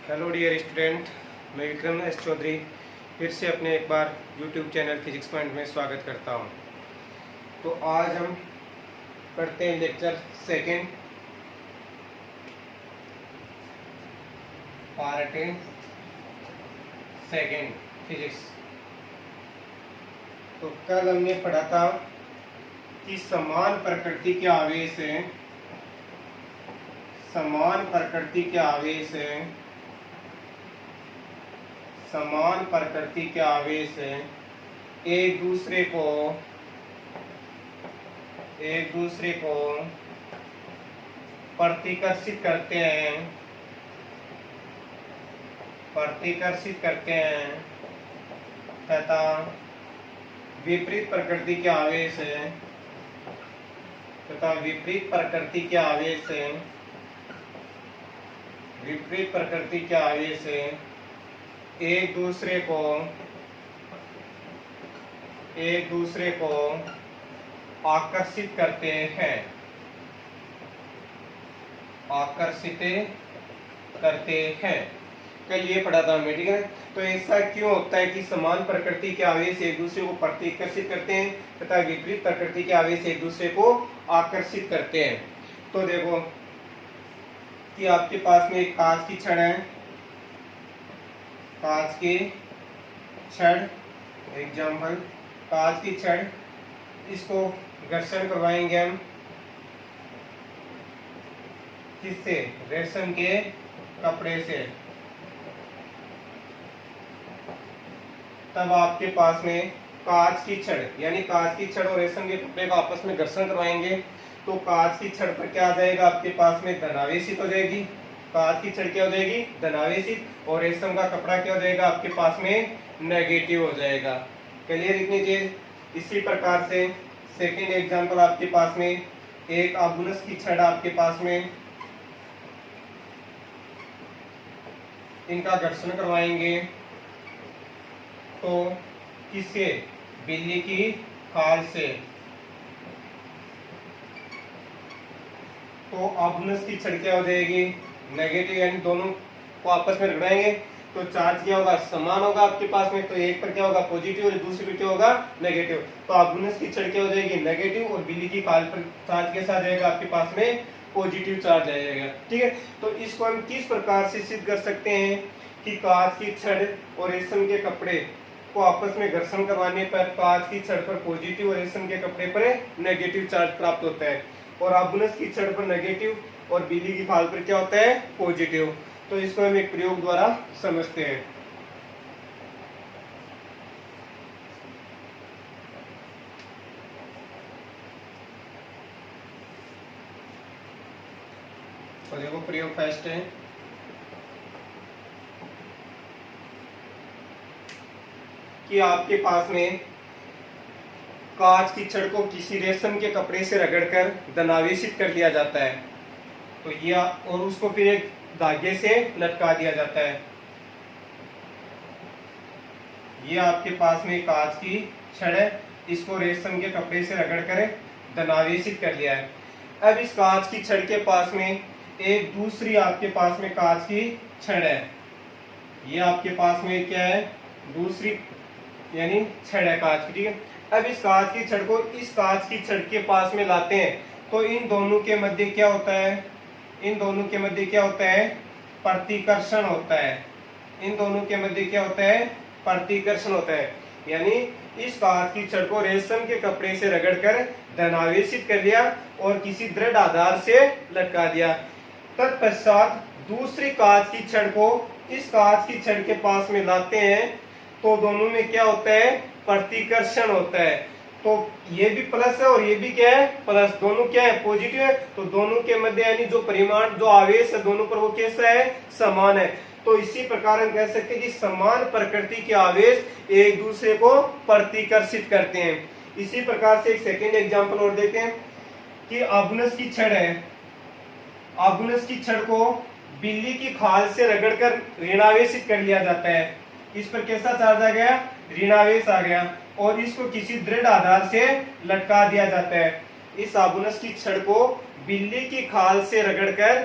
Hello dear student, मैं Vikram S Chaudhary फिर से अपने एक बार यूट्यूब चैनल फिजिक्स पॉइंट में स्वागत करता हूं। तो आज हम करते हैं lecture second, part second physics. तो कल हमने पढ़ा था कि समान प्रकृति के आवेश हैं, समान प्रकृति के आवेश हैं, समान प्रकृति के आवेश हैं, एक दूसरे को प्रतिकर्षित करते हैं तथा विपरीत प्रकृति के आवेश हैं विपरीत प्रकृति के आवेश हैं एक दूसरे को आकर्षित करते हैं। कल ये पढ़ा था हमने, ठीक है। तो ऐसा क्यों होता है कि समान प्रकृति के आवेश एक दूसरे को प्रतिकर्षित करते हैं तथा विपरीत प्रकृति के आवेश एक दूसरे को आकर्षित करते हैं। तो देखो कि आपके पास में एक कांच की छड़ है, कांच की छड़, एग्जाम्पल कांच की छड़, इसको घर्षण करवाएंगे हम किससे? रेशम के कपड़े से। तब आपके पास में कांच की छड़ यानी कांच की छड़ और रेशम के कपड़े का आपस में घर्षण करवाएंगे तो कांच की छड़ पर क्या आ जाएगा? आपके पास में धनावेशित हो जाएगी। कांच की छड़ क्या हो जाएगी? धनावेशित। और रेशम का कपड़ा क्या हो जाएगा? आपके पास में नेगेटिव हो जाएगा। क्लियर इतनी चीज। इसी प्रकार से सेकंड एग्जांपल आपके पास में एक आगुनस की छड़ आपके पास में, इनका घर्षण करवाएंगे तो किससे? बिल्ली की खाल से। तो आगुनस की छड़ क्या हो जाएगी? नेगेटिव, यानी दोनों को आपस में रगड़ाएंगे तो चार्ज क्या होगा? समान होगा आपके पास में। तो एक पर क्या होगा? पॉजिटिव और दूसरे पर क्या होगा? नेगेटिव। तो आगुनस की छड़ क्या हो जाएगी? नेगेटिव। और बिल्ली की खाल पर चार्ज कैसा आ जाएगा? आपके पास में पॉजिटिव चार्ज आ जाएगा, ठीक है। तो इसको हम किस प्रकार से सिद्ध कर सकते हैं कि कांच की छड़ और रेशम के कपड़े को आपस में घर्षण करवाने पर कांच की छड़ पर पॉजिटिव और रेशम के कपड़े पर नेगेटिव चार्ज प्राप्त होता है, और आगुनस की छड़ पर नेगेटिव और बिल्ली की खाल पर क्या होता है? पॉजिटिव। तो इसको हम एक प्रयोग द्वारा समझते हैं। तो देखो प्रयोग फर्स्ट है कि आपके पास में कांच की छड़ को किसी रेशम के कपड़े से रगड़कर धनावेशित कर लिया जाता है। तो ये और उसको फिर एक धागे से लटका दिया जाता है। ये आपके पास में कांच की छड़ है, इसको रेशम के कपड़े से रगड़कर धनावेशित कर लिया है। अब इस कांच की छड़ के पास में एक दूसरी आपके पास में कांच की छड़ है। ये आपके पास में क्या है? दूसरी यानी छड़ है कांच की, ठीक है। अब इस कांच की छड़ को इस कांच की छड़ के पास में लाते हैं तो इन दोनों के मध्य क्या होता है? इन दोनों के मध्य क्या होता है? प्रतिकर्षण होता है। इन दोनों के मध्य क्या होता है? प्रतिकर्षण होता है। यानी इस कांच की छड़ को रेशम के कपड़े से रगड़कर धनावेशित कर लिया और किसी दृढ़ आधार से लटका दिया। तत्पश्चात दूसरी कांच की छड़ को इस कांच की छड़ के पास में लाते हैं तो दोनों में क्या होता है? प्रतिकर्षण होता है। तो ये भी प्लस है और ये भी क्या है? प्लस। दोनों क्या है? पॉजिटिव है। तो दोनों के मध्य यानी जो परिमाण, जो आवेश है दोनों पर, वो कैसा है? समान है। तो इसी प्रकार हम कह सकते हैं कि समान प्रकृति के आवेश एक दूसरे को प्रतिकर्षित करते हैं। इसी प्रकार से एक सेकेंड एग्जाम्पल और देते हैं कि आगुनस की छड़ है, आगुनस की छड़ को बिल्ली की खाल से रगड़कर ऋणावेशित कर लिया जाता है। इस पर कैसा चार्ज आ गया? ऋणावेश आ गया। और इसको किसी दृढ़ आधार से लटका दिया जाता है। इस आगुनस की छड़ को बिल्ली की खाल से रगड़कर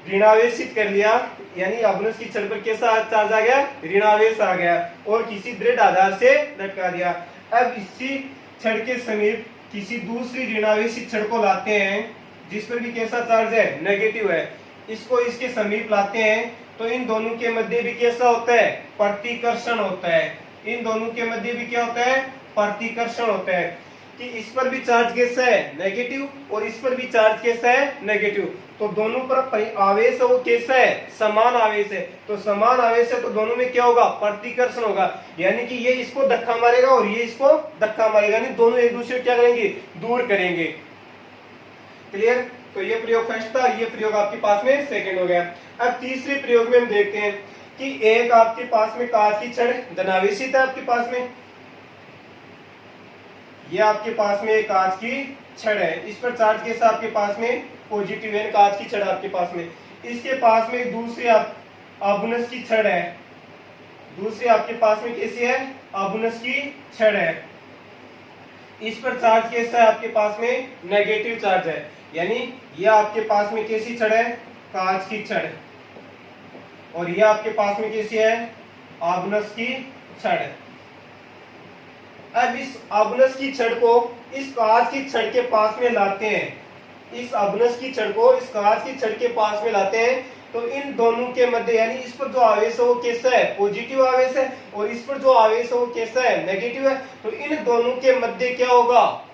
ऋणावेशित कर लिया, यानी अवनस की छड़ पर कैसा चार्ज आ गया, ऋणावेश आ गया, और किसी दृढ़ आधार से लटका दिया। अब इसी छड़ के समीप किसी दूसरी ऋणावेशित छड़ को लाते हैं जिस पर भी कैसा चार्ज है, नेगेटिव है, इसको इसके समीप लाते हैं, तो इन दोनों के मध्य भी कैसा होता है, प्रतिकर्षण होता है। इन दोनों के मध्य भी क्या होता है, प्रतिकर्षण होता है, कि इस पर भी चार्ज कैसा है, नेगेटिव, और इस पर भी चार्ज कैसा है, नेगेटिव। तो दोनों पर आवेश है वो कैसा है, समान आवेश है। तो समान आवेश है तो दोनों में क्या होगा, प्रतिकर्षण होगा, यानी कि ये इसको धक्का मारेगा और ये इसको धक्का मारेगा, यानी दोनों एक दूसरे को क्या करेंगे, दूर करेंगे। क्लियर। तो ये प्रयोग फर्स्ट था, ये प्रयोग आपके पास में सेकंड हो गया। अब तीसरे प्रयोग में हम देखते हैं कि एक आपके पास में कांच की छड़ धनावेशित है, आपके पास में ये आपके पास में एक कांच की छड़ है, इस पर चार्ज कैसा आपके पास में, पॉजिटिव है, कांच की छड़ आपके पास में। इसके पास में दूसरी अवनस की छड़ है, दूसरी आपके पास में कैसी है, अवनस की छड़ है, इस पर चार्ज कैसा है आपके पास में, नेगेटिव चार्ज है, यानी यह आपके पास में कैसी छड़ है, कांच की छड़, और यह आपके पास में कैसी है, अवनस की छड़। अब इस अवनस की छड़ को इस कांच की छड़ के पास में लाते हैं, इस अवनस की छड़ को इस कांच की छड़ के पास में लाते हैं, तो इन दोनों के मध्य, यानी इस पर जो आवेश है वो कैसा है, पॉजिटिव आवेश है, और इस पर जो आवेश है वो कैसा है, नेगेटिव है। तो इन दोनों के मध्य क्या होगा,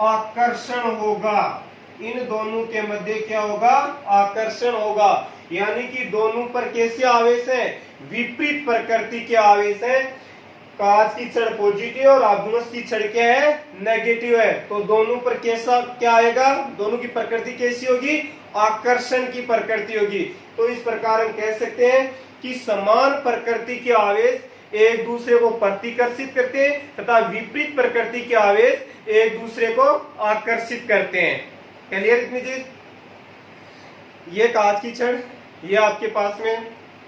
आकर्षण होगा। इन दोनों के मध्य क्या होगा, आकर्षण होगा, यानी कि दोनों पर कैसे आवेश है, विपरीत प्रकृति के आवेश है। कांच की छड़ पॉजिटिव और अवनस की छड़ क्या है, नेगेटिव है, तो दोनों पर कैसा क्या आएगा, दोनों की प्रकृति कैसी होगी, आकर्षण की प्रकृति होगी। तो इस प्रकार हम कह सकते हैं कि समान प्रकृति के आवेश एक दूसरे को प्रतिकर्षित करते हैं तथा विपरीत प्रकृति के आवेश एक दूसरे को आकर्षित करते हैं। क्लियर इतनी चीज। ये कांच की छड़, ये आपके पास में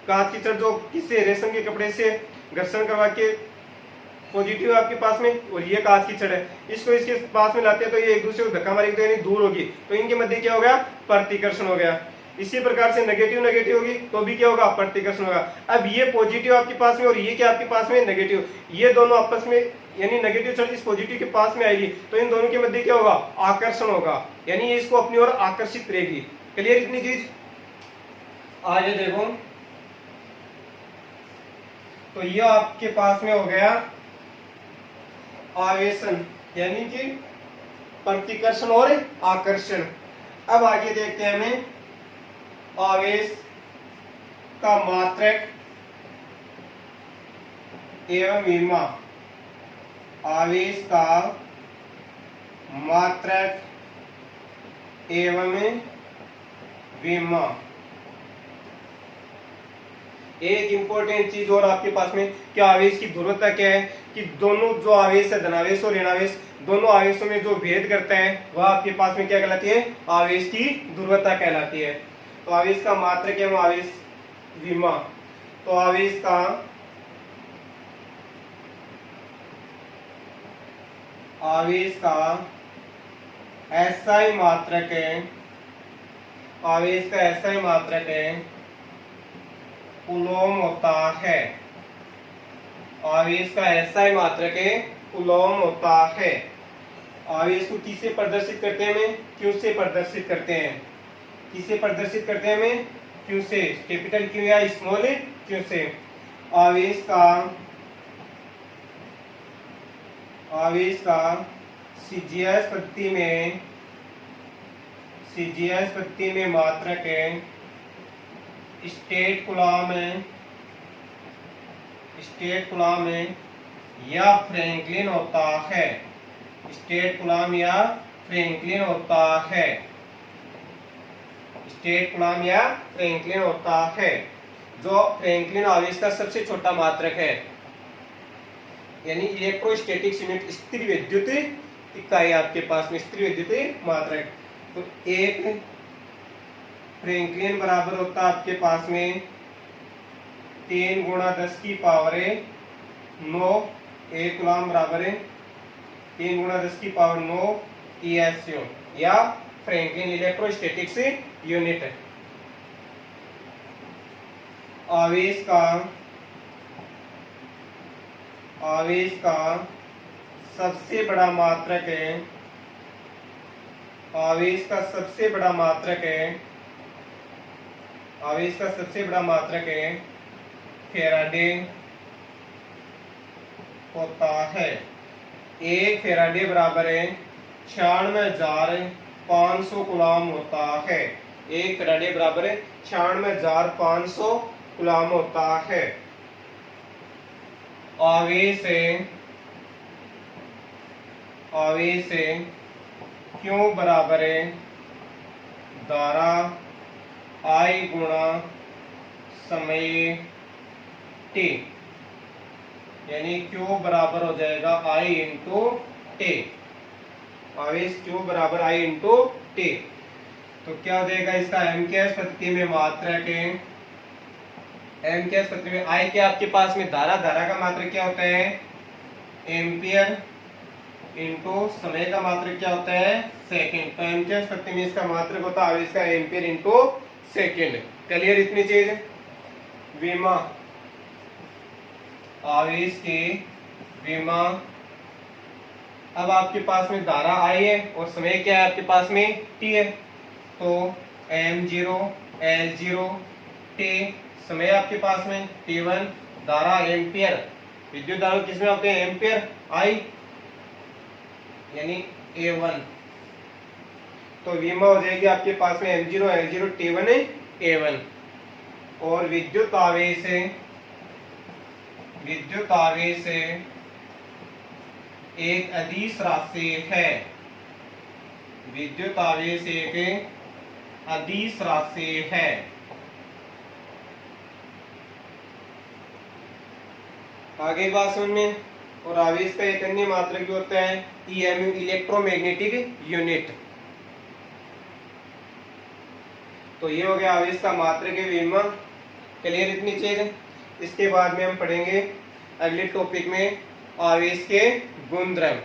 कांच की छड़ जो किसी रेशम के कपड़े से घर्षण करवा के पॉजिटिव आपके पास में, और ये कांच की छड़ है, इसको इसके पास में लाते हैं तो ये एक दूसरे को धक्का मारेगी तो यानी दूर होगी, तो इनके मध्य क्या हो गया, प्रतिकर्षण हो गया। इसी प्रकार से नेगेटिव नेगेटिव होगी तो भी क्या होगा, प्रतिकर्षण होगा। अब ये पॉजिटिव आपके पास में और ये क्या आपके पास में, नेगेटिव, ये दोनों आपस में, यानी नेगेटिव छड़ इस पॉजिटिव के पास में आएगी तो इन दोनों के मध्य क्या होगा, आकर्षण होगा, यानी ये इसको अपनी ओर आकर्षित करेगी। क्लियर इतनी चीज। आगे देखो, तो ये आपके पास में हो गया आवेशन, यानी कि प्रतिकर्षण और आकर्षण। अब आगे देखते हैं हमें आवेश का मात्रक एवं विमा। आवेश का मात्रक एवं विमा। एक इंपॉर्टेंट चीज और आपके पास में, क्या आवेश की ध्रुवता क्या है, कि दोनों जो आवेश है, धनावेश और ऋणावेश, दोनों आवेशों में जो भेद करता है वह आपके पास में क्या कहलाती है, आवेश की ध्रुवता कहलाती है। तो आवेश का मात्रक एवं आवेश विमा। तो आवेश का SI मात्रक है, आवेश का SI मात्रक है, कूलॉम होता है। आवेश का SI मात्रक है, कूलॉम होता है। आवेश को किससे प्रदर्शित करते हैं, हमें क्यू से प्रदर्शित करते हैं। किससे प्रदर्शित करते हैं, हमें क्यू से, कैपिटल क्यू या स्मॉल क्यू से। आवेश का सीजीएस पत्ती में मात्रक है, स्टेट कूलॉम है या फ्रैंकलिन होता है। स्टेट कूलॉम या फ्रैंकलिन होता है। स्टेट कूलॉम या फ्रैंकलिन होता है, जो फ्रैंकलिन आवेश का सबसे छोटा मात्रक है, यानी इलेक्ट्रोस्टैटिक्स यूनिट, स्थिर विद्युत इकाई आपके पास में, स्थिर विद्युत मात्रक। तो एक फ्रैंकलिन बराबर होता है आपके पास में 3 × 10⁻9। एक कूलॉम बराबर है 3 × 10⁻9 ESU या फ्रैंकलिन इलेक्ट्रोस्टैटिक्स यूनिट। आवेश का सबसे बड़ा मात्रक है, आवेश का सबसे बड़ा मात्रक है फैराडे होता है। 1 फैराडे बराबर है 96,500 कूलम होता है। 1 फैराडे बराबर है 96,500 कूलम होता है। आवेश है क्यों बराबर है धारा I गुणा समय t, यानी Q बराबर हो जाएगा I इंटू टी। आवेश Q बराबर I इंटू टी। तो क्या हो जाएगा इसका m क्या है प्रति में मात्रक है, m क्या प्रति में I क्या आपके पास में धारा का मात्रक क्या होता है एम्पियर इंटू समय का मात्रक क्या होता है सेकंड। तो m क्या प्रति में इसका मात्रक होता है आवेश का एम्पियर इंटू सेकंड। क्लियर इतनी चीज। विमा आवेश के विमा, अब आपके पास में धारा I है और समय क्या है आपके पास में t है, तो m0 L0 t, समय आपके पास में t1, धारा एम्पियर, विद्युत धारा किसमें होते हैं एम्पियर I यानी A1। तो विमा हो जाएगी आपके पास में m0 L0 t1 है A1। और विद्युत आवेश एक अदिश राशि है, विद्युत आवेश एक अदिश राशि है। आगे बात समझ में। और आवेश का एक अन्य मात्रक भी होता है EMU इलेक्ट्रोमैग्नेटिक यूनिट। तो ये हो गया आवेश का मात्रक है विमा। क्लियर इतनी चीज। इसके बाद में हम पढ़ेंगे अगले टॉपिक में आवेश के गुणधर्म।